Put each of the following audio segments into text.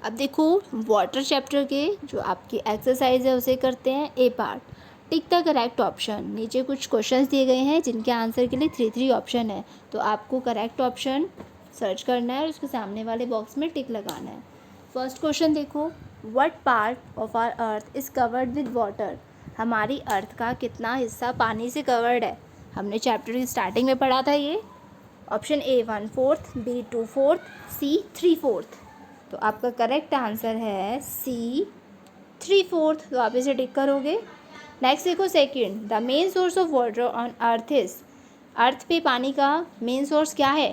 अब देखो water chapter के जो आपकी एक्सरसाइज है उसे करते हैं A part. Tick the correct option. नीचे कुछ क्वेश्चंस दिए गए हैं जिनके आंसर के लिए 3 ऑप्शन है, तो आपको करेक्ट ऑप्शन सर्च करना है और उसके सामने वाले बॉक्स में टिक लगाना है। फर्स्ट क्वेश्चन देखो, what part of our earth is covered with water. हमारी अर्थ का कितना हिस्सा पानी से कवर्ड है। हमने चैप्टर की स्टार्टिंग में पढ़ा था ये। ऑप्शन ए 1/4, बी 2/4, सी 3/4। तो आपका करेक्ट आंसर है सी 3/4। तो आप इसे टिक करोगे। नेक्स्ट देखो second, the main source of water on earth is. Earth पे पानी का मेन सोर्स क्या है?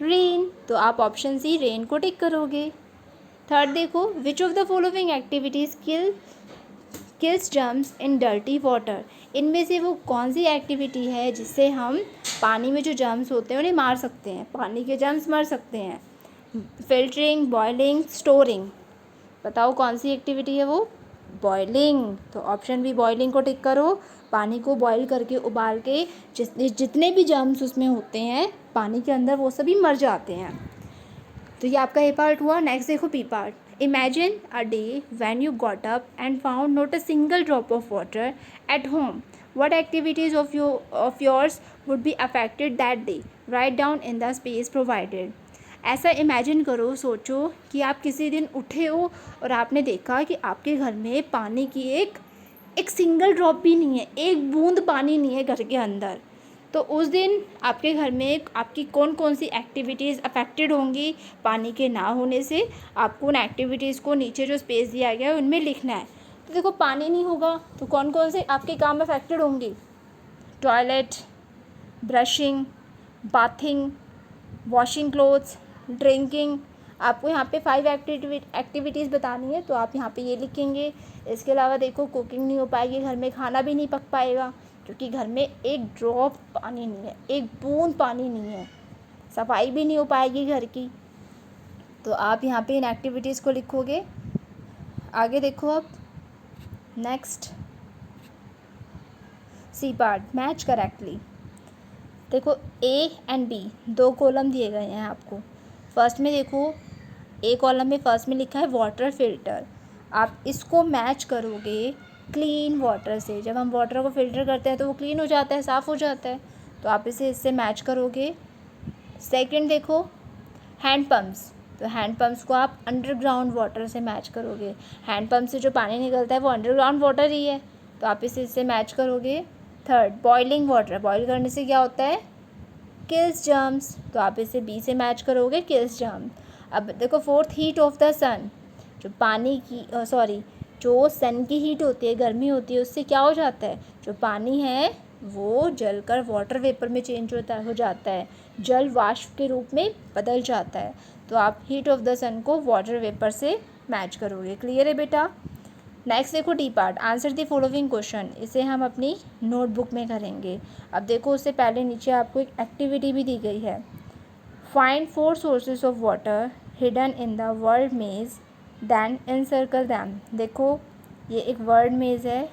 रेन। तो आप ऑप्शन सी रेन को टिक करोगे। थर्ड देखो, which of the following activities kills germs in dirty water. इनमें से वो कौन सी एक्टिविटी है जिससे हम पानी में जो जर्म्स होते हैं उन्हें मार सकते हैं, पानी के जर्म्स मर सकते हैं? Filtering, boiling, storing. बताओ कौन सी एक्टिविटी है वो? बॉयलिंग। तो ऑप्शन बी बॉयलिंग को टिक करो। पानी को बॉयल करके उबाल के जितने भी जर्म्स उसमें होते हैं पानी के अंदर वो सभी मर जाते हैं। तो ये आपका ए पार्ट हुआ। नेक्स्ट देखो B part. Imagine a day when you got up and found not a single drop of water at home. What activities of yours would be affected that day. Write down in the space provided. ऐसा imagine करो, सोचो कि आप किसी दिन उठे हो और आपने देखा कि आपके घर में पानी की एक सिंगल ड्रॉप भी नहीं है, एक बूंद पानी नहीं है घर के अंदर। तो उस दिन आपके घर में आपकी कौन कौन सी एक्टिविटीज़ अफेक्टेड होंगी पानी के ना होने से। आपको उन एक्टिविटीज़ को नीचे जो स्पेस दिया गया है उनमें लिखना है। तो देखो पानी नहीं होगा तो कौन कौन से आपके काम अफेक्टेड होंगी? Toilet, brushing, bathing, washing clothes, drinking. आपको यहाँ पे 5 एक्टिविटीज़ बतानी है तो आप यहाँ पे ये लिखेंगे। इसके अलावा देखो कुकिंग नहीं हो पाएगी, घर में खाना भी नहीं पक पाएगा क्योंकि घर में एक ड्रॉप पानी नहीं है, एक बूंद पानी नहीं है। सफाई भी नहीं हो पाएगी घर की। तो आप यहाँ पे इन एक्टिविटीज़ को लिखोगे। आगे देखो अब next C part, match correctly. देखो ए एंड बी 2 कॉलम दिए गए हैं आपको। फर्स्ट में देखो ए कॉलम में फर्स्ट में लिखा है वाटर फिल्टर। आप इसको मैच करोगे क्लीन वाटर से। जब हम वाटर को फिल्टर करते हैं तो वो क्लीन हो जाता है, साफ़ हो जाता है। तो आप इसे इससे मैच करोगे। सेकंड देखो हैंड पम्प्स। तो हैंड पम्प्स को आप अंडरग्राउंड वाटर से मैच करोगे। हैंड पम्प से जो पानी निकलता है वो अंडरग्राउंड वाटर ही है, तो आप इसे इससे मैच करोगे। Third boiling water. बॉयल करने से क्या होता है? Kills germs. तो आप इसे बी से मैच करोगे, किल्स जर्म। अब देखो फोर्थ, हीट ऑफ द सन। जो पानी की जो सन की हीट होती है, गर्मी होती है, उससे क्या हो जाता है? जो पानी है वो जलकर वाटर वेपर में चेंज हो जाता है, जल वाष्प के रूप में बदल जाता है। तो आप हीट ऑफ द सन को वाटर वेपर से मैच करोगे। क्लियर है बेटा? नेक्स्ट देखो D part, answer the following question. इसे हम अपनी नोटबुक में करेंगे। अब देखो उससे पहले नीचे आपको एक एक्टिविटी भी दी गई है। Find 4 sources of water hidden in the world मेज दैन एनसर्कल दैम। देखो ये एक वर्ल्ड मेज है,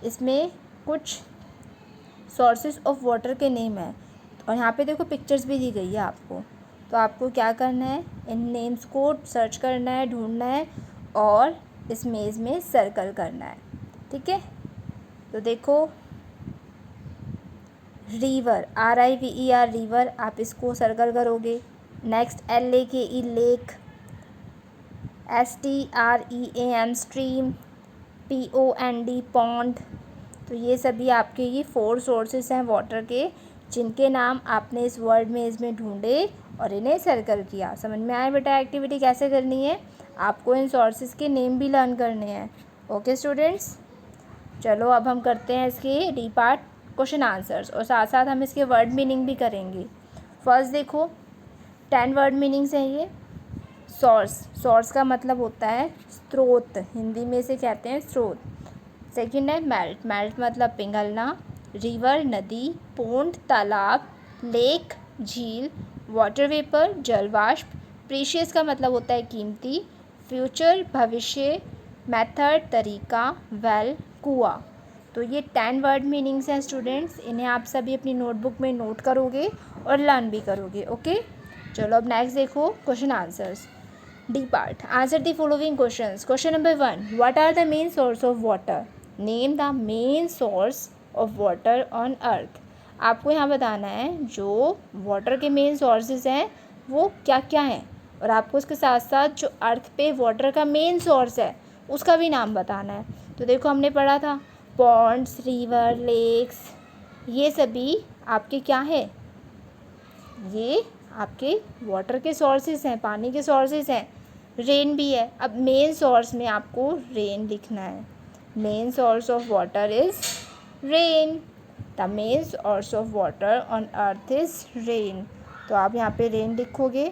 इसमें कुछ सोर्सेज ऑफ वाटर के नेम है और यहाँ पे देखो पिक्चर्स भी दी गई है आपको। तो आपको क्या करना है? इन नेम्स को सर्च करना है, ढूंढना है और इस मेज़ में सर्कल करना है। ठीक है? तो देखो रिवर, RIVER रिवर, आप इसको सर्कल करोगे। Next LAKE lake, STREAM stream, POND pond. तो ये सभी आपके ये 4 सोर्सेस हैं वाटर के, जिनके नाम आपने इस वर्ड में इसमें ढूंढे और इन्हें सर्कल किया। समझ में आया बेटा एक्टिविटी कैसे करनी है? आपको इन सोर्सेज के नेम भी लर्न करने हैं। ओके स्टूडेंट्स, चलो अब हम करते हैं इसके डी पार्ट क्वेश्चन आंसर्स और साथ साथ हम इसके वर्ड मीनिंग भी करेंगे। फर्स्ट देखो 10 वर्ड मीनिंग्स हैं ये। सोर्स का मतलब होता है स्रोत, हिंदी में इसे कहते हैं स्रोत। सेकंड है मेल्ट मतलब पिघलना। रिवर नदी, पोंड तालाब, लेक झील, वाटर वेपर जलवाष्प। प्रीशियस का मतलब होता है कीमती। फ्यूचर भविष्य, मेथड तरीका, वेल कुआं। तो ये 10 वर्ड मीनिंग्स हैं स्टूडेंट्स, इन्हें आप सभी अपनी नोटबुक में नोट करोगे और लर्न भी करोगे। ओके, चलो अब नेक्स्ट देखो question answers. D part, answer the following questions. Question number 1, what are the main source of water? Name the main source of water on earth. आपको यहाँ बताना है जो वाटर के मेन सोर्सेज हैं वो क्या क्या हैं, और आपको उसके साथ साथ जो अर्थ पे वाटर का मेन सोर्स है उसका भी नाम बताना है। तो देखो हमने पढ़ा था पॉन्ड्स, रिवर, लेक्स, ये सभी आपके क्या है, ये आपके वाटर के सोर्सेज हैं, पानी के सोर्सेज हैं। रेन भी है। अब मेन सोर्स में आपको रेन लिखना है। Main source of water is rain. The main source of water on earth is rain. तो आप यहाँ पे रेन लिखोगे।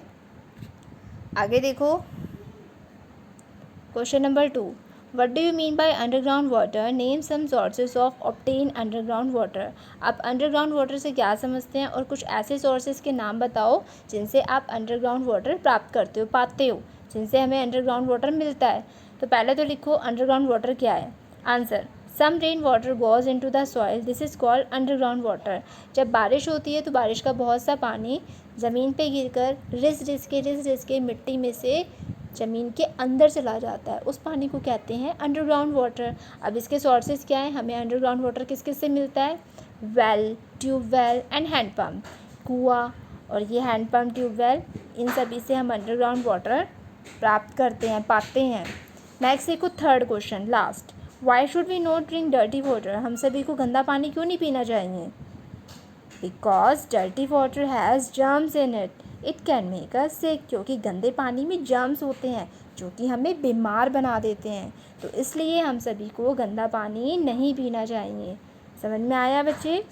आगे देखो question number 2, what do you mean by underground water? Name some sources of obtain underground water. आप underground water से क्या समझते हैं और कुछ ऐसे सोर्सेज के नाम बताओ जिनसे आप अंडरग्राउंड वाटर प्राप्त करते हो, पाते हो, जिनसे हमें अंडरग्राउंड वाटर मिलता है। तो पहले तो लिखो अंडरग्राउंड वाटर क्या है। Answer, some rain water goes into the soil, this is called underground water. जब बारिश होती है तो बारिश का बहुत सा पानी ज़मीन पे गिरकर रिस के मिट्टी में से ज़मीन के अंदर चला जाता है, उस पानी को कहते हैं अंडरग्राउंड वाटर। अब इसके सोर्सेज क्या हैं? हमें अंडरग्राउंड वाटर किस किस से मिलता है? Well, tube well and hand pump. कुआँ और ये हैंडपम्प, ट्यूबवेल, इन सभी से हम अंडरग्राउंड वाटर प्राप्त करते हैं, पाते हैं। नेक्स्ट देखो third question, last, why should we not drink dirty water? हम सभी को गंदा पानी क्यों नहीं पीना चाहिए? Because dirty water has germs in it can make us sick. क्योंकि गंदे पानी में जर्म्स होते हैं जो कि हमें बीमार बना देते हैं, तो इसलिए हम सभी को गंदा पानी नहीं पीना चाहिए। समझ में आया बच्चे?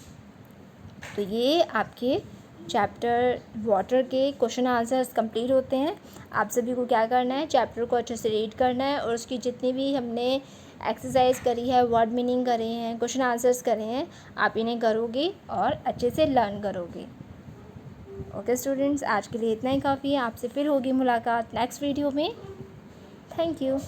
तो ये आपके चैप्टर वाटर के क्वेश्चन आंसर्स कंप्लीट होते हैं। आप सभी को क्या करना है, चैप्टर को अच्छे से रीड करना है और उसकी जितनी भी हमने एक्सरसाइज करी है, वर्ड मीनिंग करे हैं, क्वेश्चन आंसर्स करे हैं, आप इन्हें करोगे और अच्छे से लर्न करोगे। ओके स्टूडेंट्स, आज के लिए इतना ही काफ़ी है। आपसे फिर होगी मुलाकात नेक्स्ट वीडियो में। Thank you.